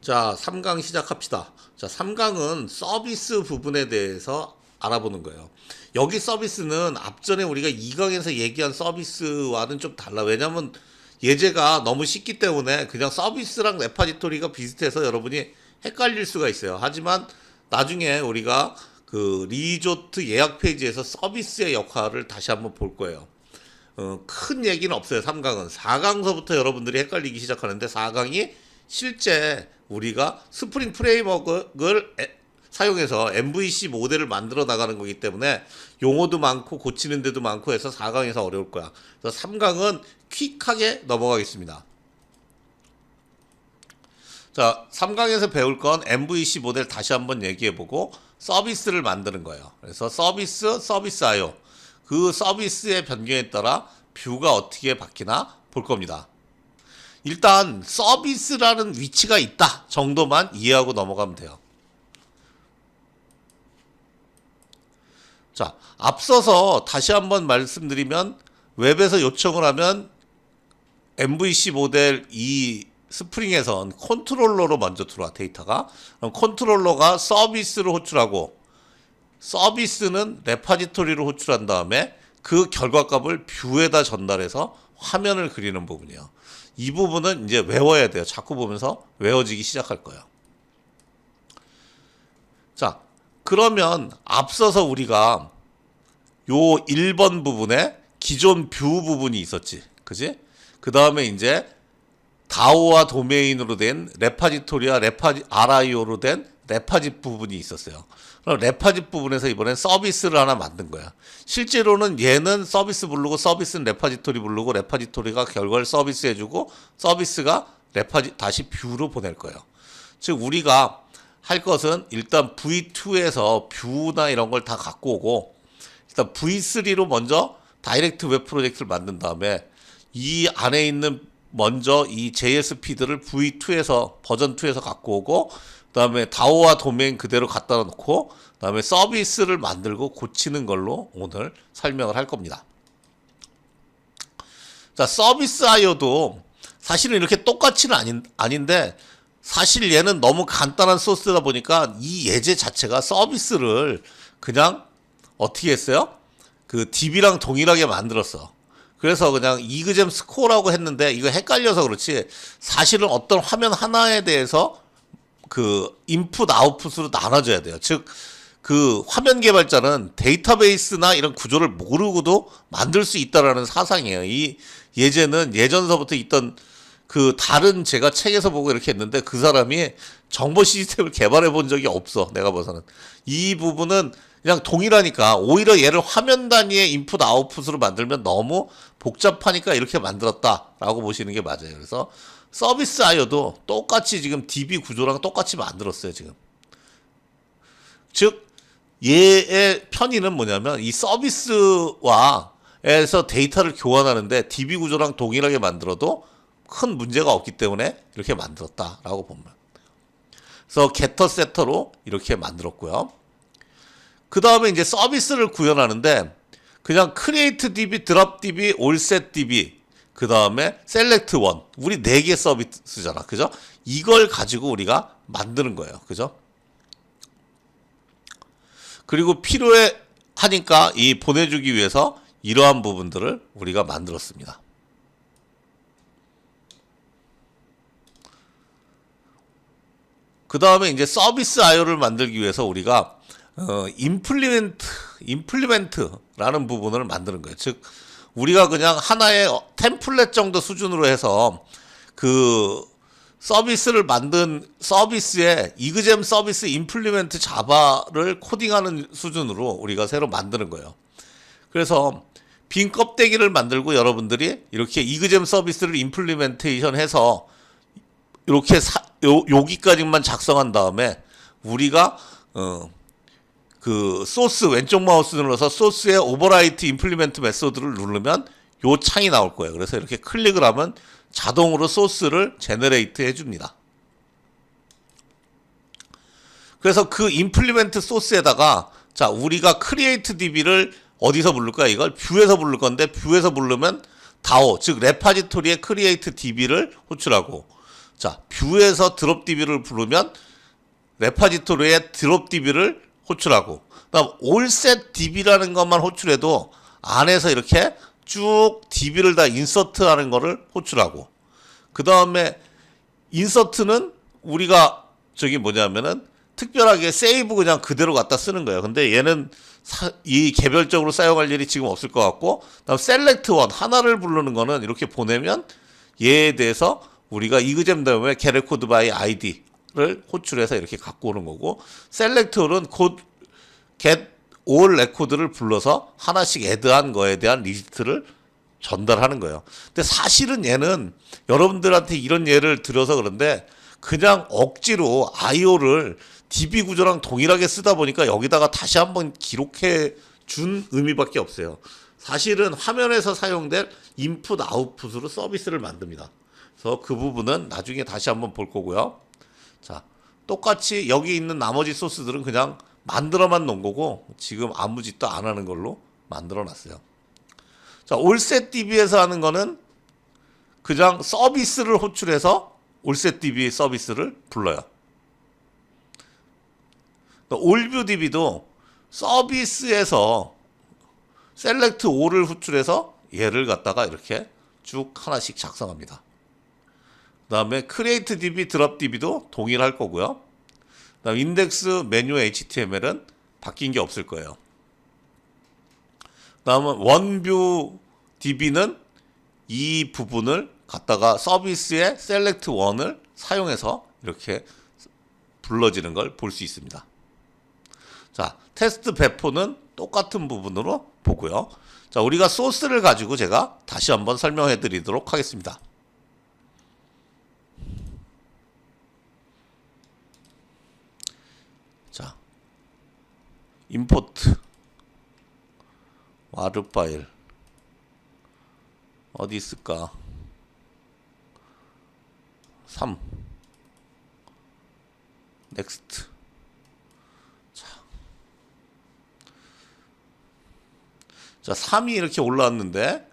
자, 3강 시작합시다. 자, 3강은 서비스 부분에 대해서 알아보는 거예요. 여기 서비스는 앞전에 우리가 2강에서 얘기한 서비스와는 좀 달라. 왜냐면 예제가 너무 쉽기 때문에 그냥 서비스랑 레파지토리가 비슷해서 여러분이 헷갈릴 수가 있어요. 하지만 나중에 우리가 그 리조트 예약 페이지에서 서비스의 역할을 다시 한번 볼 거예요. 큰 얘기는 없어요. 3강은. 4강서부터 여러분들이 헷갈리기 시작하는데 4강이 실제 우리가 스프링 프레임워크를 사용해서 MVC 모델을 만들어 나가는 거기 때문에 용어도 많고 고치는 데도 많고 해서 4강에서 어려울 거야. 그래서 3강은 퀵하게 넘어가겠습니다. 자, 3강에서 배울 건 MVC 모델 다시 한번 얘기해보고 서비스를 만드는 거예요. 그래서 서비스 IO. 그 서비스의 변경에 따라 뷰가 어떻게 바뀌나 볼 겁니다. 일단 서비스라는 위치가 있다 정도만 이해하고 넘어가면 돼요. 자, 앞서서 다시 한번 말씀드리면 웹에서 요청을 하면 MVC 모델 이 스프링에선 컨트롤러로 먼저 들어와 데이터가. 그럼 컨트롤러가 서비스를 호출하고 서비스는 레파지토리를 호출한 다음에 그 결과값을 뷰에다 전달해서 화면을 그리는 부분이에요. 이 부분은 이제 외워야 돼요. 자꾸 보면서 외워지기 시작할 거예요. 자, 그러면 앞서서 우리가 요 1번 부분에 기존 뷰 부분이 있었지. 그지? 그 다음에 이제 다오와 도메인으로 된 레파지토리와 RIO로 된 레파짓 부분이 있었어요. 그럼 레파짓 부분에서 이번엔 서비스를 하나 만든 거야. 실제로는 얘는 서비스 부르고 서비스는 레파지토리 부르고 레파지토리가 결과를 서비스 해주고 서비스가 다시 뷰로 보낼 거예요. 즉 우리가 할 것은 일단 V2에서 뷰나 이런 걸 다 갖고 오고 일단 V3로 먼저 다이렉트 웹 프로젝트를 만든 다음에 이 안에 있는 먼저 이 JS 피드를 V2에서 버전 2에서 갖고 오고 그다음에 다오와 도메인 그대로 갖다 놓고 그다음에 서비스를 만들고 고치는 걸로 오늘 설명을 할 겁니다. 자, 서비스 IO도 사실은 이렇게 똑같이는 아닌데 사실 얘는 너무 간단한 소스다 보니까 이 예제 자체가 서비스를 그냥 어떻게 했어요? 그 DB랑 동일하게 만들었어. 그래서 그냥 이그잼 스코어라고 했는데 이거 헷갈려서 그렇지 사실은 어떤 화면 하나에 대해서 그 인풋 아웃풋으로 나눠져야 돼요. 즉 그 화면 개발자는 데이터베이스나 이런 구조를 모르고도 만들 수 있다라는 사상이에요. 이 예제는 예전서부터 있던 그 다른 제가 책에서 보고 이렇게 했는데 그 사람이 정보 시스템을 개발해 본 적이 없어. 내가 봐서는. 이 부분은 그냥 동일하니까 오히려 얘를 화면 단위의 인풋 아웃풋으로 만들면 너무 복잡하니까 이렇게 만들었다라고 보시는 게 맞아요. 그래서 서비스 IO도 똑같이 지금 DB 구조랑 똑같이 만들었어요, 지금. 즉 얘의 편의는 뭐냐면 이 서비스와 에서 데이터를 교환하는데 DB 구조랑 동일하게 만들어도 큰 문제가 없기 때문에 이렇게 만들었다라고 보면. 그래서 게터 세터로 이렇게 만들었고요. 그 다음에 이제 서비스를 구현하는데 그냥 create DB, drop DB, all set DB 그 다음에 select one 우리 4개 서비스잖아. 그죠? 이걸 가지고 우리가 만드는 거예요. 그죠? 그리고 필요해 하니까 이 보내주기 위해서 이러한 부분들을 우리가 만들었습니다. 그 다음에 이제 서비스 IO를 만들기 위해서 우리가 임플리멘트라는 부분을 만드는 거예요. 즉 우리가 그냥 하나의 템플릿 정도 수준으로 해서 그 서비스를 만든 서비스에 이그잼 서비스 임플리멘트 자바를 코딩하는 수준으로 우리가 새로 만드는 거예요. 그래서 빈 껍데기를 만들고 여러분들이 이렇게 이그잼 서비스를 임플리멘테이션 해서 이렇게 여기까지만 작성한 다음에 우리가 그 소스 왼쪽 마우스 눌러서 소스의 오버라이트 임플리멘트 메소드를 누르면 요 창이 나올 거예요. 그래서 이렇게 클릭을 하면 자동으로 소스를 제너레이트 해줍니다. 그래서 그 임플리멘트 소스에다가 자 우리가 크리에이트 DB를 어디서 부를까? 이걸 뷰에서 부를 건데 뷰에서 부르면 다오 즉 레파지토리의 크리에이트 DB를 호출하고 자, 뷰에서 드롭 DB를 부르면 레파지토리에 드롭 DB를 호출하고, 그다음 올셋 DB라는 것만 호출해도 안에서 이렇게 쭉 DB를 다 인서트하는 거를 호출하고, 그 다음에 인서트는 우리가 저기 뭐냐면은 특별하게 세이브 그냥 그대로 갖다 쓰는 거예요. 근데 얘는 이 개별적으로 사용할 일이 지금 없을 것 같고, 그다음 셀렉트 원 하나를 부르는 거는 이렇게 보내면 얘에 대해서 우리가 이그잼 다음에 get code by id를 호출해서 이렇게 갖고 오는 거고, 셀렉트 올은 곧 get all record를 불러서 하나씩 애드한 거에 대한 리스트를 전달하는 거예요. 근데 사실은 얘는 여러분들한테 이런 예를 들어서 그런데 그냥 억지로 IO를 DB 구조랑 동일하게 쓰다 보니까 여기다가 다시 한번 기록해 준 의미밖에 없어요. 사실은 화면에서 사용될 인풋 아웃풋으로 서비스를 만듭니다. 그래서 그 부분은 나중에 다시 한번 볼 거고요. 자, 똑같이 여기 있는 나머지 소스들은 그냥 만들어만 놓은 거고 지금 아무 짓도 안 하는 걸로 만들어 놨어요. 자, 올셋 DB에서 하는 거는 그냥 서비스를 호출해서 올셋 DB 서비스를 불러요. 올뷰 DB도 서비스에서 셀렉트 올을 호출해서 얘를 갖다가 이렇게 쭉 하나씩 작성합니다. 그 다음에 크리에이트 DB, 드롭 DB도 동일할 거고요. 그 다음 인덱스 메뉴 HTML은 바뀐 게 없을 거예요. 그 다음은 원뷰 DB는 이 부분을 갖다가 서비스의 셀렉트 원을 사용해서 이렇게 불러지는 걸 볼 수 있습니다. 자, 테스트 배포는 똑같은 부분으로 보고요. 자, 우리가 소스를 가지고 제가 다시 한번 설명해 드리도록 하겠습니다. 자, 임포트 와르 파일 어디 있을까? 3 넥스트. 자, 3이 이렇게 올라왔는데,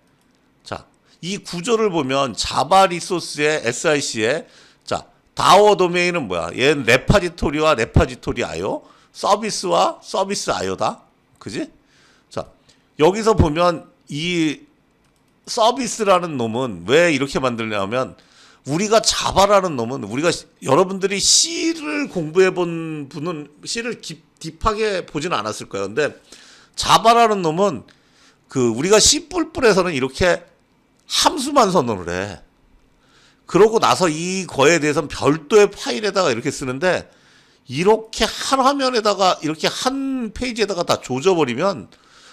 자, 이 구조를 보면 자바 리소스의 SIC에, 자, 다워 도메인은 뭐야? 얘는 레파지토리와 레파지토리 IO, 서비스와 서비스 IO다. 그지? 자, 여기서 보면 이 서비스라는 놈은 왜 이렇게 만들냐면, 우리가 자바라는 놈은 우리가 여러분들이 C를 공부해 본 분은 C를 딥하게 보지는 않았을 거예요. 근데 자바라는 놈은 우리가 C++에서는 이렇게 함수만 선언을 해. 그러고 나서 이거에 대해서는 별도의 파일에다가 이렇게 쓰는데, 이렇게 한 화면에다가 이렇게 한 페이지에다가 다 조져버리면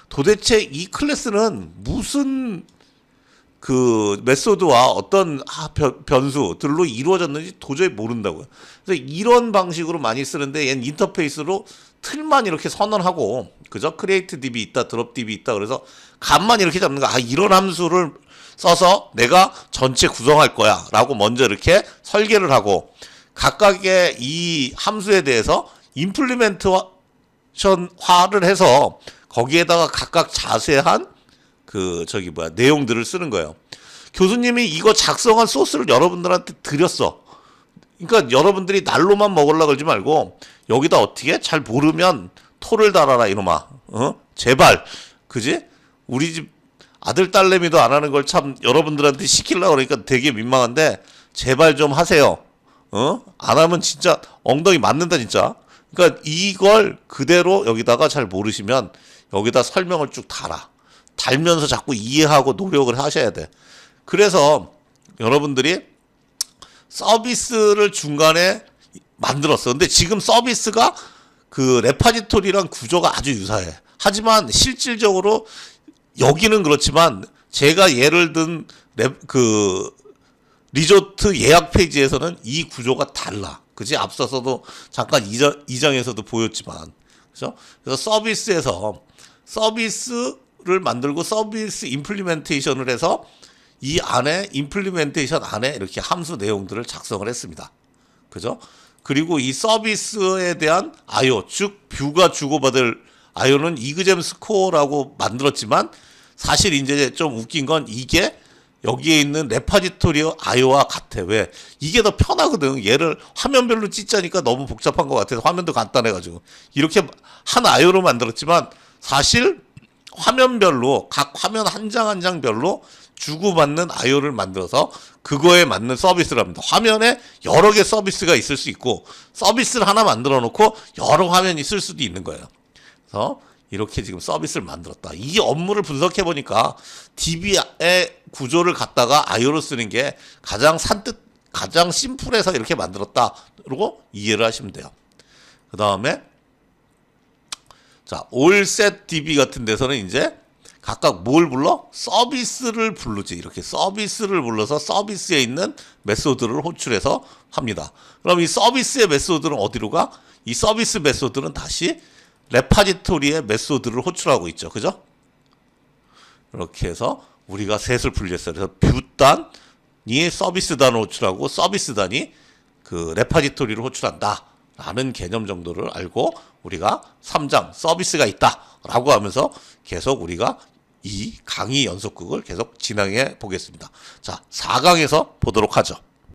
도대체 이 클래스는 무슨 메소드와 어떤 변수들로 이루어졌는지 도저히 모른다고요. 그래서 이런 방식으로 많이 쓰는데, 얘는 인터페이스로 틀만 이렇게 선언하고, 그죠? 크리에이트 DB 있다, 드롭 DB 있다. 그래서 값만 이렇게 잡는 거. 아, 이런 함수를 써서 내가 전체 구성할 거야 라고 먼저 이렇게 설계를 하고, 각각의 이 함수에 대해서 임플리멘테이션화를 해서 거기에다가 각각 자세한 내용들을 쓰는 거예요. 교수님이 이거 작성한 소스를 여러분들한테 드렸어. 그러니까 여러분들이 날로만 먹으려고 그러지 말고 여기다 어떻게 잘 모르면 토를 달아라 이놈아. 제발. 그지? 우리 집 아들 딸내미도 안 하는 걸 참 여러분들한테 시키려고 그러니까 되게 민망한데 제발 좀 하세요. 안 하면 진짜 엉덩이 맞는다 진짜. 그러니까 이걸 그대로 여기다가 잘 모르시면 여기다 설명을 쭉 달면서 자꾸 이해하고 노력을 하셔야 돼. 그래서 여러분들이 서비스를 중간에 만들었어. 근데 지금 서비스가 레파지토리랑 구조가 아주 유사해. 하지만 실질적으로 여기는 그렇지만 제가 예를 든 리조트 예약 페이지에서는 이 구조가 달라. 그지? 앞서서도 잠깐 2장에서도 보였지만. 그죠? 그래서 서비스에서 서비스를 만들고 서비스 임플리멘테이션을 해서 이 안에 임플리멘테이션 안에 이렇게 함수 내용들을 작성을 했습니다. 그죠? 그리고 이 서비스에 대한 IO, 즉 뷰가 주고받을 IO는 이그잼 스코어라고 만들었지만 사실 이제 좀 웃긴 건 이게 여기에 있는 레파지토리 IO와 같아. 왜? 이게 더 편하거든. 얘를 화면별로 찢자니까 너무 복잡한 것 같아서 화면도 간단해가지고 이렇게 한 IO로 만들었지만 사실 화면별로 각 화면 한 장 한 장별로 주고받는 IO를 만들어서 그거에 맞는 서비스를 합니다. 화면에 여러 개 서비스가 있을 수 있고 서비스를 하나 만들어 놓고 여러 화면이 쓸 수도 있는 거예요. 그래서 이렇게 지금 서비스를 만들었다. 이 업무를 분석해 보니까 DB의 구조를 갖다가 IO로 쓰는 게 가장 가장 심플해서 이렇게 만들었다고 이해를 하시면 돼요. 그 다음에 자, 올셋 DB 같은 데서는 이제 각각 뭘 불러? 서비스를 부르지. 이렇게 서비스를 불러서 서비스에 있는 메소드를 호출해서 합니다. 그럼 이 서비스의 메소드는 어디로 가? 이 서비스 메소드는 다시 레파지토리의 메소드를 호출하고 있죠. 그죠? 이렇게 해서 우리가 셋을 분리했어요. 그래서 뷰단이 서비스단을 호출하고 서비스단이 그 레파지토리를 호출한다. 라는 개념 정도를 알고 우리가 3장 서비스가 있다. 라고 하면서 계속 우리가 이 강의 연속극을 계속 진행해 보겠습니다. 자, 4강에서 보도록 하죠.